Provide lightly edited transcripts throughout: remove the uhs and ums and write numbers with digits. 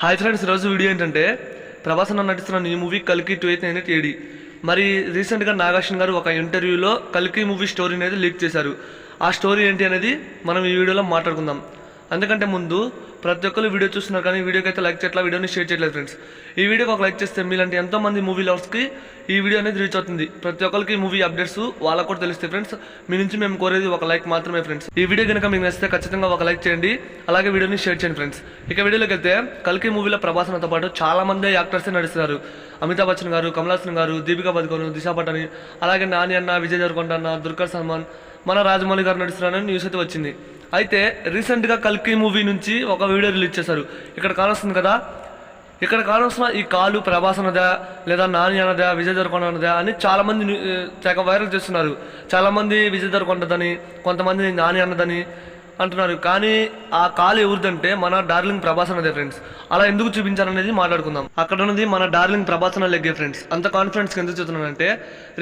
Hi friends, ఈరోజు video ఏంటంటే ప్రభాస్ అన్న నటిస్తున్న ఈ మూవీ కల్కి 288 AD. మరి రీసెంట్గా నాగార్జున గారు ఒక ఇంటర్వ్యూలో కల్కి మూవీ స్టోరీ అనేది లీక్ చేశారు. ఆ స్టోరీ ఏంటి అనేది మనం ఈ వీడియోలో మాట్లాడుకుందాం. అందుకంటే ముందు ప్రతి ఒక్కరు వీడియో చూస్తున్నారు కానీ వీడియోకి అయితే లైక్ చేయట్లా, వీడియోని షేర్ చేయట్లేదు ఫ్రెండ్స్. ఈ వీడియోకి ఒక లైక్ చేస్తే మీలాంటి ఎంతోమంది మూవీ లవర్స్కి ఈ వీడియో అనేది రీచ్ అవుతుంది. ప్రతి ఒక్కరికి మూవీ అప్డేట్స్ వాళ్ళకు కూడా తెలుస్తాయి ఫ్రెండ్స్. మీ నుంచి మేము కోరేది ఒక లైక్ మాత్రమే ఫ్రెండ్స్. ఈ వీడియో కనుక మీకు నచ్చితే ఖచ్చితంగా ఒక లైక్ చేయండి, అలాగే వీడియోని షేర్ చేయండి ఫ్రెండ్స్. ఇక వీడియోలోకి వెళ్తే కల్కి మూవీలో ప్రభాస్ అన్నతో పాటు చాలా మంది యాక్టర్స్ నడుస్తున్నారు. అమితాబ్ బచ్చన్ గారు, కమల్ హాసన్ గారు, దీపికా పదుకొన్, దిశా పటాని, అలాగే నాని అన్న, విజయ్ దేవరకొండ అన్న, దుల్కర్ సల్మాన్, మన రాజమౌళి గారు నడుస్తున్నారని న్యూస్ అయితే వచ్చింది. అయితే రీసెంట్గా కల్కి మూవీ నుంచి ఒక వీడియో రిలీజ్ చేశారు. ఇక్కడ కానొస్తుంది కదా, ఇక్కడ కానొస్తున్న ఈ కాలు ప్రభాస్ అన్నదా లేదా నాని అన్నదా విజయ్ దేవరకొండ అన్నదా అని చాలామంది తెగ వైరల్ చేస్తున్నారు. చాలామంది విజయ్ దేవరకొండదని, కొంతమంది నాని అన్నదని అంటున్నారు. కానీ ఆ కాలు ఎవరిదంటే మన డార్లింగ్ ప్రభాస్ అన్నదే ఫ్రెండ్స్. అలా ఎందుకు చూపించారనేది మాట్లాడుకుందాం. అక్కడ ఉన్నది మన డార్లింగ్ ప్రభాస్ అన్న లెగ్గే ఫ్రెండ్స్. అంత కాన్ఫిడెన్స్కి ఎందుకు చెప్తున్నానంటే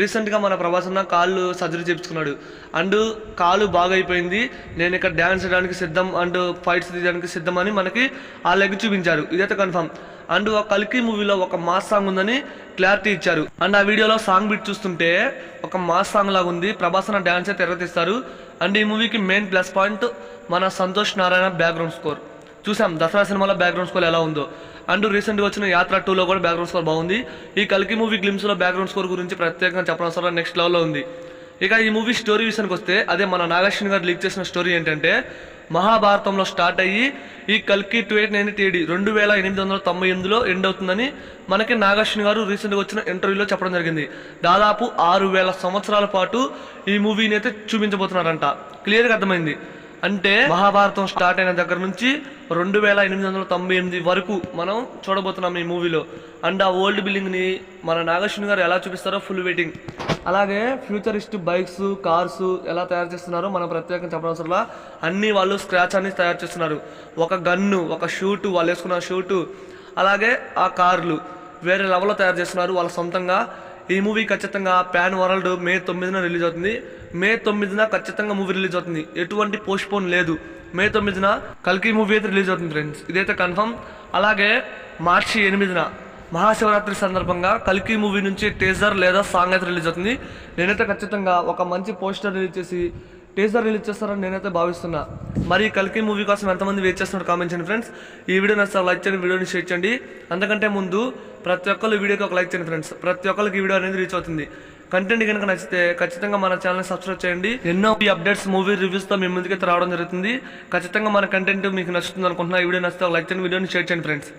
రీసెంట్గా మన ప్రభాస్ అన్న కాళ్ళు సర్జరీ చేయించుకున్నాడు. అండ్ కాలు బాగా అయిపోయింది, నేను ఇక్కడ డ్యాన్స్ చేయడానికి సిద్ధం అండ్ ఫైట్స్ తీయడానికి సిద్ధం అని మనకి ఆ లెగ్ చూపించారు. ఇదైతే కన్ఫర్మ్. అండ్ ఆ కల్కి మూవీలో ఒక మాస్ సాంగ్ ఉందని క్లారిటీ ఇచ్చారు. అండ్ ఆ వీడియోలో సాంగ్ బిట్ చూస్తుంటే ఒక మాస్ సాంగ్ లాగా ఉంది. ప్రభాస్ అన్న డ్యాన్స్ అయితే తెరతీస్తారు. అండ్ ఈ మూవీకి మెయిన్ ప్లస్ పాయింట్ మన సంతోష్ నారాయణ బ్యాక్గ్రౌండ్ స్కోర్. చూసాం దసరా సినిమాలో బ్యాక్గ్రౌండ్ స్కోర్ ఎలా ఉందో. అండ్ రీసెంట్గా వచ్చిన యాత్ర 2లో కూడా బ్యాక్గ్రౌండ్ స్కోర్ బాగుంది. ఈ కల్కి మూవీ గ్లిమ్స్లో బ్యాక్గ్రౌండ్ స్కోర్ గురించి ప్రత్యేకంగా చెప్పడం నెక్స్ట్ లెవెల్లో ఉంది. ఇక ఈ మూవీ స్టోరీ విషయానికి వస్తే అదే మన నాగార్జున గారు లీక్ చేసిన స్టోరీ ఏంటంటే మహాభారతంలో స్టార్ట్ అయ్యి ఈ కల్కి 288 AD 2898లో ఎండ్ అవుతుందని మనకి నాగార్జున గారు రీసెంట్గా వచ్చిన ఇంటర్వ్యూలో చెప్పడం జరిగింది. దాదాపు 6000 సంవత్సరాల పాటు ఈ మూవీని అయితే చూపించబోతున్నారంట. క్లియర్గా అర్థమైంది. అంటే మహాభారతం స్టార్ట్ అయిన దగ్గర నుంచి 2898 వరకు మనం చూడబోతున్నాం ఈ మూవీలో. అండ్ ఆ ఓల్డ్ బిల్డింగ్ని మన నాగార్జున గారు ఎలా చూపిస్తారో ఫుల్ వెయిటింగ్. అలాగే ఫ్యూచరిస్ట్ బైక్స్, కార్స్ ఎలా తయారు చేస్తున్నారో మనం ప్రత్యేకంగా చెప్పనవసరంలా అన్నీ వాళ్ళు స్క్రాచ్ అని తయారు చేస్తున్నారు. ఒక గన్ను, ఒక షూటు, వాళ్ళు వేసుకున్న షూటు, అలాగే ఆ కార్లు వేరే లెవెల్లో తయారు చేస్తున్నారు వాళ్ళ సొంతంగా. ఈ మూవీ ఖచ్చితంగా ప్యాన్ వరల్డ్ May 9న రిలీజ్ అవుతుంది. May 9న ఖచ్చితంగా మూవీ రిలీజ్ అవుతుంది. ఎటువంటి పోస్ట్పోన్ లేదు. May 9న కల్కి మూవీ అయితే రిలీజ్ అవుతుంది ఫ్రెండ్స్, ఇదైతే కన్ఫర్మ్. అలాగే March 8న మహాశివరాత్రి సందర్భంగా కల్కి మూవీ నుంచి టీజర్ లేదా సాంగ్ అయితే రిలీజ్ అవుతుంది. నేనైతే ఖచ్చితంగా ఒక మంచి పోస్టర్ రిలీజ్ చేసి టీజర్ రిలీజ్ చేస్తారని నేనైతే భావిస్తున్నా. మరి కల్కి మూవీ కోసం ఎంతమంది వెయిట్ చేస్తున్నారు కామెంట్ చేయండి ఫ్రెండ్స్. ఈ వీడియో నచ్చితే లైక్ చేయండి, వీడియోని షేర్ చేయండి. అంతకంటే ముందు ప్రతి ఒక్కరు వీడియోకి ఒక లైక్ చేయండి ఫ్రెండ్స్. ప్రతి ఒక్కరికి ఈ వీడియో అనేది రీచ్ అవుతుంది. కంటెంట్ కనుక నచ్చితే ఖచ్చితంగా మన ఛానల్ని సబ్స్క్రైబ్ చేయండి. ఎన్నో ఈ అప్డేట్స్, మూవీ రివ్యూస్తో మీ ముందుకైతే రావడం జరుగుతుంది. ఖచ్చితంగా మన కంటెంట్ మీకు నచ్చుతుంది అనుకుంటున్నా. ఈ వీడియో నచ్చితే ఒక లైక్ చేయండి, వీడియోని షేర్ చేయండి ఫ్రెండ్స్.